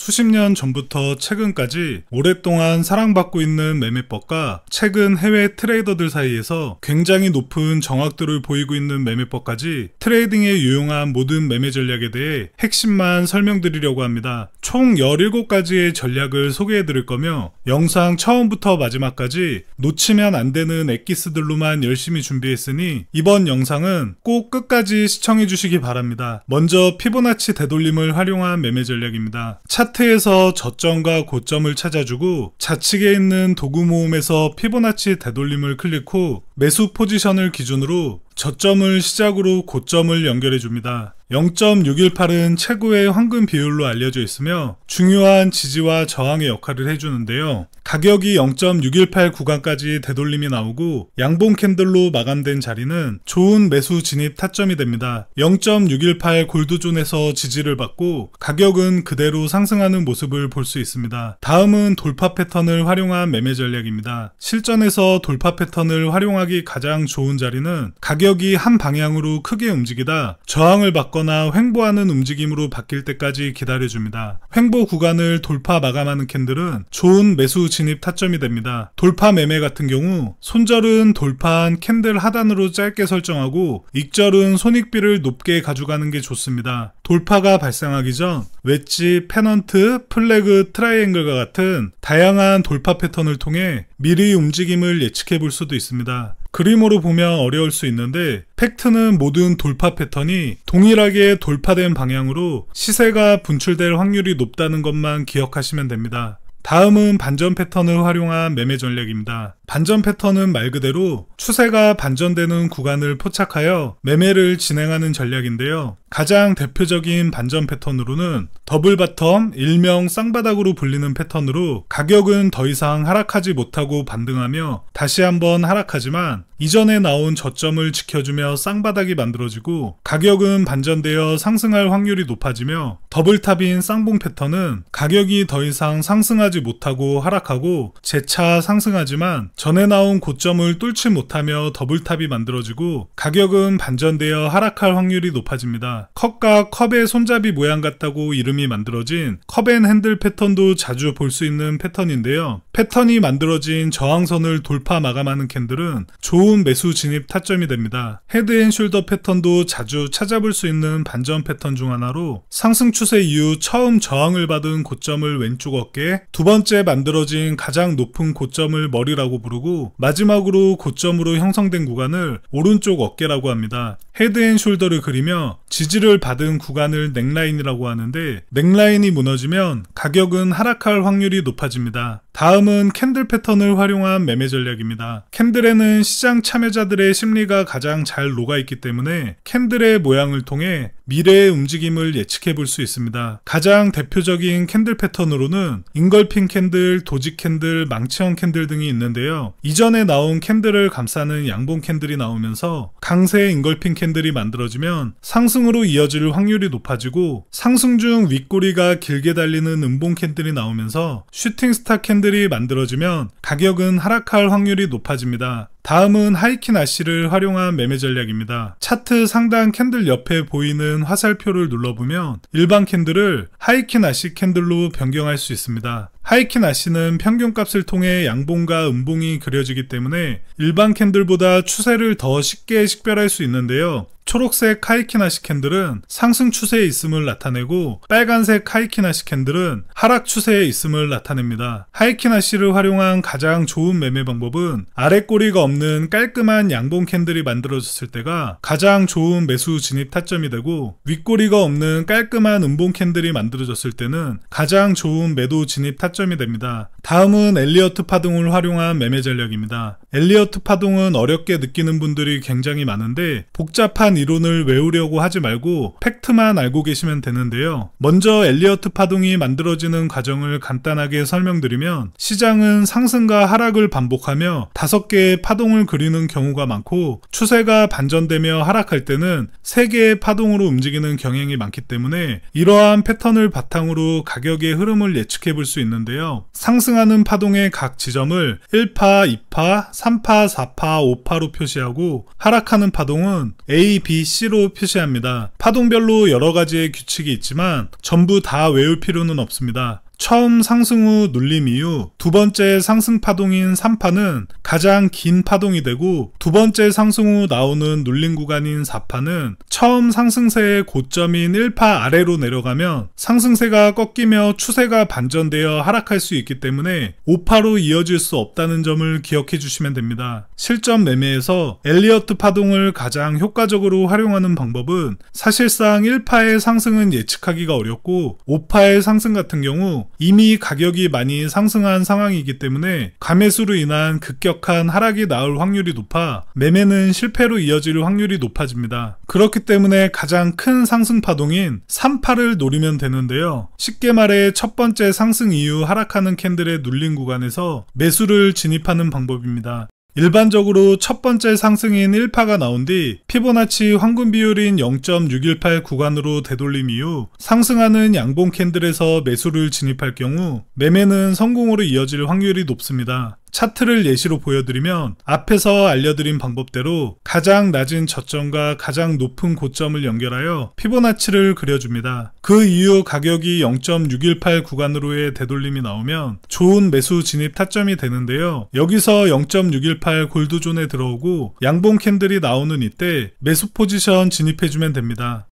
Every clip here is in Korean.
수십 년 전부터 최근까지 오랫동안 사랑받고 있는 매매법과 최근 해외 트레이더들 사이에서 굉장히 높은 정확도를 보이고 있는 매매법까지 트레이딩에 유용한 모든 매매 전략에 대해 핵심만 설명드리려고 합니다. 총 17가지의 전략을 소개해 드릴 거며 영상 처음부터 마지막까지 놓치면 안 되는 엑기스들로만 열심히 준비했으니 이번 영상은 꼭 끝까지 시청해 주시기 바랍니다. 먼저 피보나치 되돌림을 활용한 매매 전략입니다. 차트에서 저점과 고점을 찾아주고 좌측에 있는 도구 모음에서 피보나치 되돌림을 클릭 후 매수 포지션을 기준으로 저점을 시작으로 고점을 연결해 줍니다. 0.618은 최고의 황금 비율로 알려져 있으며 중요한 지지와 저항의 역할을 해주는데요. 가격이 0.618 구간까지 되돌림이 나오고 양봉 캔들로 마감된 자리는 좋은 매수 진입 타점이 됩니다. 0.618 골드존에서 지지를 받고 가격은 그대로 상승하는 모습을 볼 수 있습니다. 다음은 돌파 패턴을 활용한 매매 전략입니다. 실전에서 돌파 패턴을 활용하기 가장 좋은 자리는 가격이 한 방향으로 크게 움직이다 저항을 받거나 횡보하는 움직임으로 바뀔 때까지 기다려줍니다. 횡보 구간을 돌파 마감하는 캔들은 좋은 매수 진입 타점이 됩니다. 돌파 매매 같은 경우 손절은 돌파한 캔들 하단으로 짧게 설정하고 익절은 손익비를 높게 가져가는 게 좋습니다. 돌파가 발생하기 전 웨지, 페넌트, 플래그, 트라이앵글과 같은 다양한 돌파 패턴을 통해 미리 움직임을 예측해 볼 수도 있습니다. 그림으로 보면 어려울 수 있는데 팩트는 모든 돌파 패턴이 동일하게 돌파된 방향으로 시세가 분출될 확률이 높다는 것만 기억하시면 됩니다. 다음은 반전 패턴을 활용한 매매 전략입니다. 반전 패턴은 말 그대로 추세가 반전되는 구간을 포착하여 매매를 진행하는 전략인데요. 가장 대표적인 반전 패턴으로는 더블 바텀, 일명 쌍바닥으로 불리는 패턴으로 가격은 더 이상 하락하지 못하고 반등하며 다시 한번 하락하지만 이전에 나온 저점을 지켜주며 쌍바닥이 만들어지고 가격은 반전되어 상승할 확률이 높아지며 더블탑인 쌍봉 패턴은 가격이 더 이상 상승하지 못하고 하락하고 재차 상승하지만 전에 나온 고점을 뚫지 못하며 더블탑이 만들어지고 가격은 반전되어 하락할 확률이 높아집니다. 컵과 컵의 손잡이 모양 같다고 이름이 만들어진 컵앤핸들 패턴도 자주 볼 수 있는 패턴인데요. 패턴이 만들어진 저항선을 돌파 마감하는 캔들은 좋은 매수 진입 타점이 됩니다. 헤드앤숄더 패턴도 자주 찾아볼 수 있는 반전 패턴 중 하나로 상승 추세 이후 처음 저항을 받은 고점을 왼쪽 어깨, 두 번째 만들어진 가장 높은 고점을 머리라고 부르고 마지막으로 고점으로 형성된 구간을 오른쪽 어깨라고 합니다. 헤드앤숄더를 그리며 지지를 받은 구간을 넥라인이라고 하는데 넥라인이 무너지면 가격은 하락할 확률이 높아집니다. 다음은 캔들 패턴을 활용한 매매 전략입니다. 캔들에는 시장 참여자들의 심리가 가장 잘 녹아있기 때문에 캔들의 모양을 통해 미래의 움직임을 예측해 볼 수 있습니다. 가장 대표적인 캔들 패턴으로는 잉걸핑 캔들, 도지 캔들, 망치형 캔들 등이 있는데요. 이전에 나온 캔들을 감싸는 양봉 캔들이 나오면서 강세 잉걸핑 캔들이 만들어지면 상승으로 이어질 확률이 높아지고 상승 중 윗꼬리가 길게 달리는 음봉 캔들이 나오면서 슈팅스타 캔들이 만들어지면 가격은 하락할 확률이 높아집니다. 다음은 하이킨 아시를 활용한 매매 전략입니다. 차트 상단 캔들 옆에 보이는 화살표를 눌러보면 일반 캔들을 하이킨 아시 캔들로 변경할 수 있습니다. 하이킨 아시는 평균값을 통해 양봉과 음봉이 그려지기 때문에 일반 캔들보다 추세를 더 쉽게 식별할 수 있는데요. 초록색 하이킨 아시 캔들은 상승 추세에 있음을 나타내고 빨간색 하이킨 아시 캔들은 하락 추세에 있음을 나타냅니다. 하이킨 아시를 활용한 가장 좋은 매매 방법은 아래 꼬리가 없는 깔끔한 양봉 캔들이 만들어졌을 때가 가장 좋은 매수 진입 타점이 되고 윗꼬리가 없는 깔끔한 음봉 캔들이 만들어졌을 때는 가장 좋은 매도 진입 타점이 됩니다. 다음은 엘리어트 파동을 활용한 매매 전략입니다. 엘리어트 파동은 어렵게 느끼는 분들이 굉장히 많은데 복잡한 이론을 외우려고 하지 말고 팩트만 알고 계시면 되는데요. 먼저 엘리어트 파동이 만들어지는 과정을 간단하게 설명드리면 시장은 상승과 하락을 반복하며 5개의 파동을 그리는 경우가 많고 추세가 반전되며 하락할 때는 3개의 파동으로 움직이는 경향이 많기 때문에 이러한 패턴을 바탕으로 가격의 흐름을 예측해 볼 수 있는데요. 상승하는 파동의 각 지점을 1파, 2파, 3파, 4파, 5파로 표시하고 하락하는 파동은 A, B, C로 표시합니다. 파동별로 여러 가지의 규칙이 있지만 전부 다 외울 필요는 없습니다. 처음 상승 후 눌림 이후 두 번째 상승 파동인 3파는 가장 긴 파동이 되고, 두 번째 상승 후 나오는 눌림 구간인 4파는 처음 상승세의 고점인 1파 아래로 내려가면 상승세가 꺾이며 추세가 반전되어 하락할 수 있기 때문에 5파로 이어질 수 없다는 점을 기억해 주시면 됩니다. 실전 매매에서 엘리어트 파동을 가장 효과적으로 활용하는 방법은 사실상 1파의 상승은 예측하기가 어렵고 5파의 상승 같은 경우 이미 가격이 많이 상승한 상황이기 때문에 가매수로 인한 급격한 하락이 나올 확률이 높아 매매는 실패로 이어질 확률이 높아집니다. 그렇기 때문에 가장 큰 상승 파동인 3파를 노리면 되는데요. 쉽게 말해 첫 번째 상승 이후 하락하는 캔들의 눌림 구간에서 매수를 진입하는 방법입니다. 일반적으로 첫 번째 상승인 1파가 나온 뒤 피보나치 황금 비율인 0.618 구간으로 되돌림 이후 상승하는 양봉 캔들에서 매수를 진입할 경우 매매는 성공으로 이어질 확률이 높습니다. 차트를 예시로 보여드리면 앞에서 알려드린 방법대로 가장 낮은 저점과 가장 높은 고점을 연결하여 피보나치를 그려줍니다. 그 이후 가격이 0.618 구간으로의 되돌림이 나오면 좋은 매수 진입 타점이 되는데요. 여기서 0.618 골드존에 들어오고 양봉 캔들이 나오는 이때 매수 포지션 진입해주면 됩니다.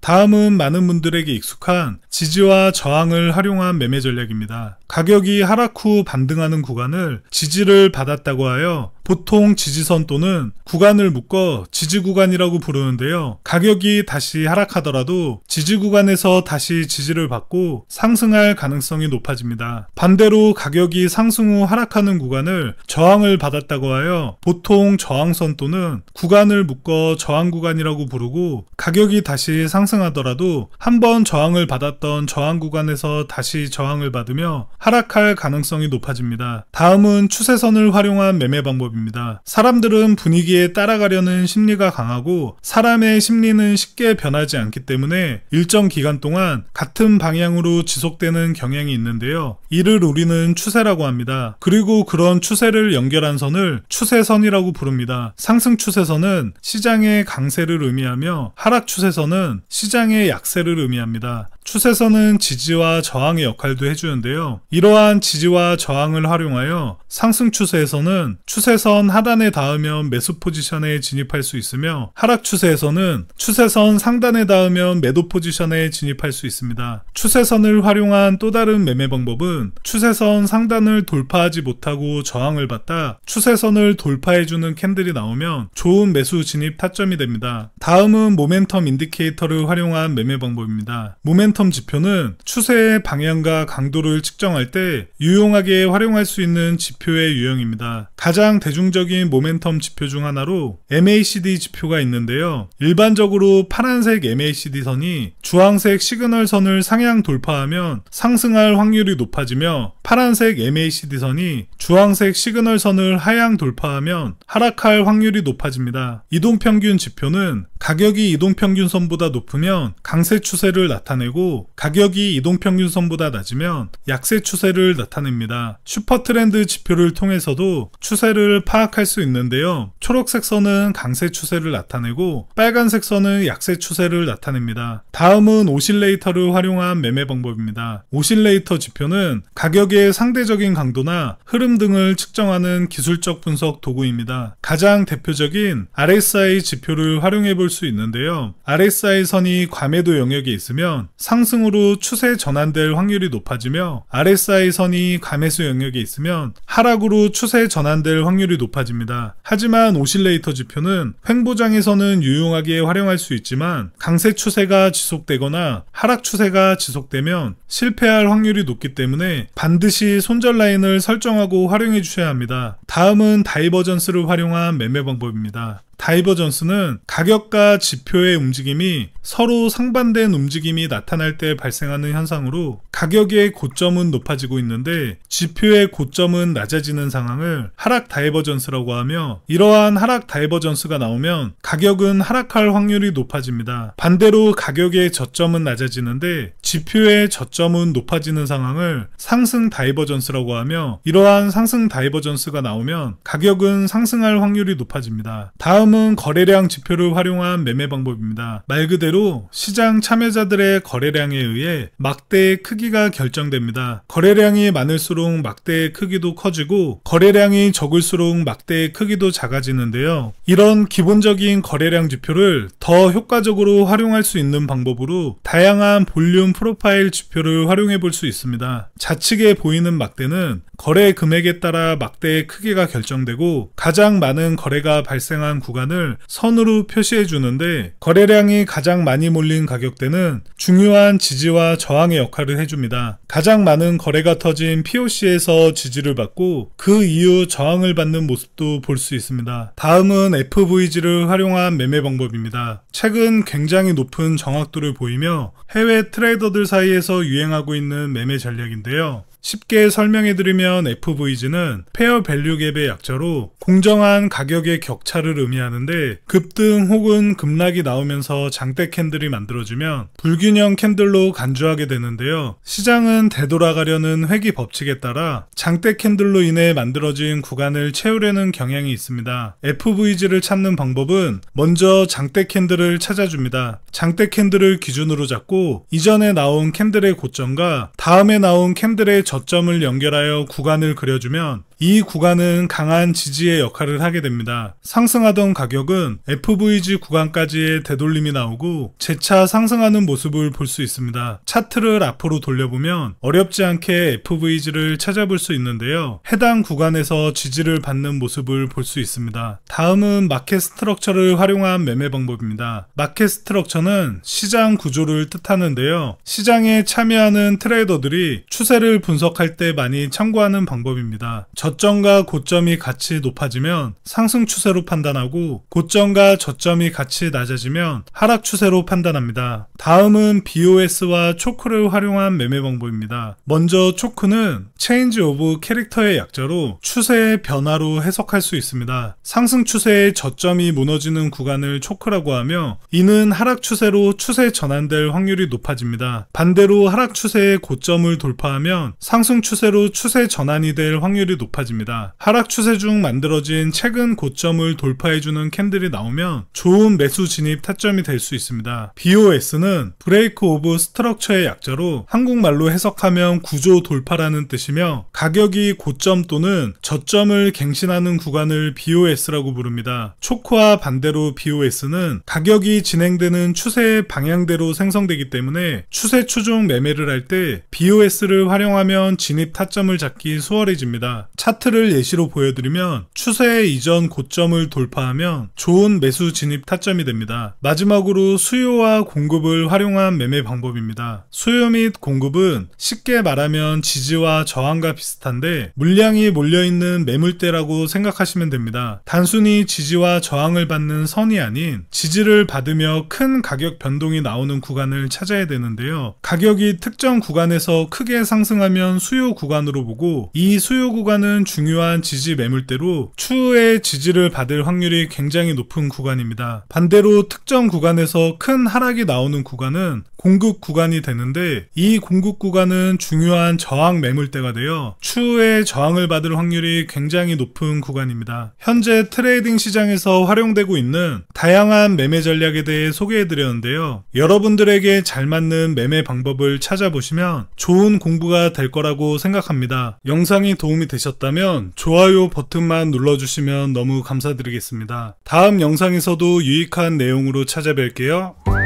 다음은 많은 분들에게 익숙한 지지와 저항을 활용한 매매 전략입니다. 가격이 하락 후 반등하는 구간을 지지를 받았다고 하여 보통 지지선 또는 구간을 묶어 지지 구간이라고 부르는데요. 가격이 다시 하락하더라도 지지 구간에서 다시 지지를 받고 상승할 가능성이 높아집니다. 반대로 가격이 상승 후 하락하는 구간을 저항을 받았다고 하여 보통 저항선 또는 구간을 묶어 저항 구간이라고 부르고, 가격이 다시 상승하더라도 한번 저항을 받았던 저항 구간에서 다시 저항을 받으며 하락할 가능성이 높아집니다. 다음은 추세선을 활용한 매매 방법입니다. 사람들은 분위기에 따라가려는 심리가 강하고 사람의 심리는 쉽게 변하지 않기 때문에 일정 기간 동안 같은 방향으로 지속되는 경향이 있는데요. 이를 우리는 추세라고 합니다. 그리고 그런 추세를 연결한 선을 추세선이라고 부릅니다. 상승 추세선은 시장의 강세를 의미하며 하락 추세선은 시장의 약세를 의미합니다. 추세선은 지지와 저항의 역할도 해주는데요. 이러한 지지와 저항을 활용하여 상승 추세에서는 추세선 하단에 닿으면 매수 포지션에 진입할 수 있으며, 하락 추세에서는 추세선 상단에 닿으면 매도 포지션에 진입할 수 있습니다. 추세선을 활용한 또 다른 매매 방법은 추세선 상단을 돌파하지 못하고 저항을 받다 추세선을 돌파해주는 캔들이 나오면 좋은 매수 진입 타점이 됩니다. 다음은 모멘텀 인디케이터를 활용한 매매 방법입니다. 모멘텀 지표는 추세의 방향과 강도를 측정할 때 유용하게 활용할 수 있는 지표의 유형입니다. 가장 대중적인 모멘텀 지표 중 하나로 MACD 지표가 있는데요. 일반적으로 파란색 MACD 선이 주황색 시그널 선을 상향 돌파하면 상승할 확률이 높아지며, 파란색 MACD 선이 주황색 시그널 선을 하향 돌파하면 하락할 확률이 높아집니다. 이동평균 지표는 가격이 이동평균선보다 높으면 강세 추세를 나타내고 가격이 이동평균선보다 낮으면 약세 추세를 나타냅니다. 슈퍼트렌드 지표를 통해서도 추세를 파악할 수 있는데요. 초록색 선은 강세 추세를 나타내고 빨간색 선은 약세 추세를 나타냅니다. 다음은 오실레이터를 활용한 매매 방법입니다. 오실레이터 지표는 가격의 상대적인 강도나 흐름 등을 측정하는 기술적 분석 도구입니다. 가장 대표적인 RSI 지표를 활용해 볼 수 있는데요. RSI 선이 과매도 영역에 있으면 상승으로 추세 전환될 확률이 높아지며, RSI 선이 과매수 영역에 있으면 하락으로 추세 전환될 확률이 높아집니다. 하지만 오실레이터 지표는 횡보장에서는 유용하게 활용할 수 있지만 강세 추세가 지속되거나 하락 추세가 지속되면 실패할 확률이 높기 때문에 반드시 손절 라인을 설정하고 활용해 주셔야 합니다. 다음은 다이버전스를 활용한 매매 방법입니다. 다이버전스는 가격과 지표의 움직임이 서로 상반된 움직임이 나타날 때 발생하는 현상으로, 가격의 고점은 높아지고 있는데 지표의 고점은 낮아지는 상황을 하락 다이버전스라고 하며, 이러한 하락 다이버전스가 나오면 가격은 하락할 확률이 높아집니다. 반대로 가격의 저점은 낮아지는데 지표의 저점은 높아지는 상황을 상승 다이버전스라고 하며, 이러한 상승 다이버전스가 나오면 가격은 상승할 확률이 높아집니다. 다음은 거래량 지표를 활용한 매매 방법입니다. 말 그대로 시장 참여자들의 거래량에 의해 막대의 크기가 결정됩니다. 거래량이 많을수록 막대의 크기도 커지고 거래량이 적을수록 막대의 크기도 작아지는데요. 이런 기본적인 거래량 지표를 더 효과적으로 활용할 수 있는 방법으로 다양한 볼륨 프로파일 지표를 활용해 볼 수 있습니다. 좌측에 보이는 막대는 거래 금액에 따라 막대의 크기가 결정되고 가장 많은 거래가 발생한 구간을 선으로 표시해 주는데, 거래량이 가장 많이 몰린 가격대는 중요한 지지와 저항의 역할을 해줍니다. 가장 많은 거래가 터진 POC에서 지지를 받고 그 이후 저항을 받는 모습도 볼 수 있습니다. 다음은 FVG를 활용한 매매 방법입니다. 최근 굉장히 높은 정확도를 보이며 해외 트레이더들 사이에서 유행하고 있는 매매 전략인데요. 쉽게 설명해드리면 FVG는 페어 밸류 갭의 약자로 공정한 가격의 격차를 의미하는데, 급등 혹은 급락이 나오면서 장대 캔들이 만들어지면 불균형 캔들로 간주하게 되는데요. 시장은 되돌아가려는 회귀 법칙에 따라 장대 캔들로 인해 만들어진 구간을 채우려는 경향이 있습니다. FVG를 찾는 방법은 먼저 장대 캔들을 찾아줍니다. 장대 캔들을 기준으로 잡고 이전에 나온 캔들의 고점과 다음에 나온 캔들의 저점을 연결하여 구간을 그려주면 이 구간은 강한 지지의 역할을 하게 됩니다. 상승하던 가격은 FVG 구간까지의 되돌림이 나오고 재차 상승하는 모습을 볼 수 있습니다. 차트를 앞으로 돌려보면 어렵지 않게 FVG를 찾아볼 수 있는데요. 해당 구간에서 지지를 받는 모습을 볼 수 있습니다. 다음은 마켓 스트럭처를 활용한 매매 방법입니다. 마켓 스트럭처는 시장 구조를 뜻하는데요. 시장에 참여하는 트레이더들이 추세를 분석할 때 많이 참고하는 방법입니다. 저점과 고점이 같이 높아지면 상승 추세로 판단하고 고점과 저점이 같이 낮아지면 하락 추세로 판단합니다. 다음은 BOS와 초크를 활용한 매매 방법입니다. 먼저 초크는 체인지 오브 캐릭터의 약자로 추세의 변화로 해석할 수 있습니다. 상승 추세의 저점이 무너지는 구간을 초크라고 하며, 이는 하락 추세로 추세 전환될 확률이 높아집니다. 반대로 하락 추세의 고점을 돌파하면 상승 추세로 추세 전환이 될 확률이 높아집니다. 하락 추세 중 만들어진 최근 고점을 돌파해주는 캔들이 나오면 좋은 매수 진입 타점이 될 수 있습니다. BOS는 브레이크 오브 스트럭처의 약자로 한국말로 해석하면 구조 돌파라는 뜻이며, 가격이 고점 또는 저점을 갱신하는 구간을 BOS라고 부릅니다. 초크와 반대로 BOS는 가격이 진행되는 추세의 방향대로 생성되기 때문에 추세 추종 매매를 할 때 BOS를 활용하면 진입 타점을 잡기 수월해집니다. 차트를 예시로 보여드리면 추세 이전 고점을 돌파하면 좋은 매수 진입 타점이 됩니다. 마지막으로 수요와 공급을 활용한 매매 방법입니다. 수요 및 공급은 쉽게 말하면 지지와 저항과 비슷한데 물량이 몰려있는 매물대라고 생각하시면 됩니다. 단순히 지지와 저항을 받는 선이 아닌 지지를 받으며 큰 가격 변동이 나오는 구간을 찾아야 되는데요. 가격이 특정 구간에서 크게 상승하면 수요 구간으로 보고, 이 수요 구간은 중요한 지지 매물대로 추후에 지지를 받을 확률이 굉장히 높은 구간입니다. 반대로 특정 구간에서 큰 하락이 나오는 구간은 공급 구간이 되는데, 이 공급 구간은 중요한 저항 매물대가 되어 추후에 저항을 받을 확률이 굉장히 높은 구간입니다. 현재 트레이딩 시장에서 활용되고 있는 다양한 매매 전략에 대해 소개해드렸는데요. 여러분들에게 잘 맞는 매매 방법을 찾아보시면 좋은 공부가 될 거라고 생각합니다. 영상이 도움이 되셨다면 좋아요 버튼만 눌러주시면 너무 감사드리겠습니다. 다음 영상에서도 유익한 내용으로 찾아뵐게요.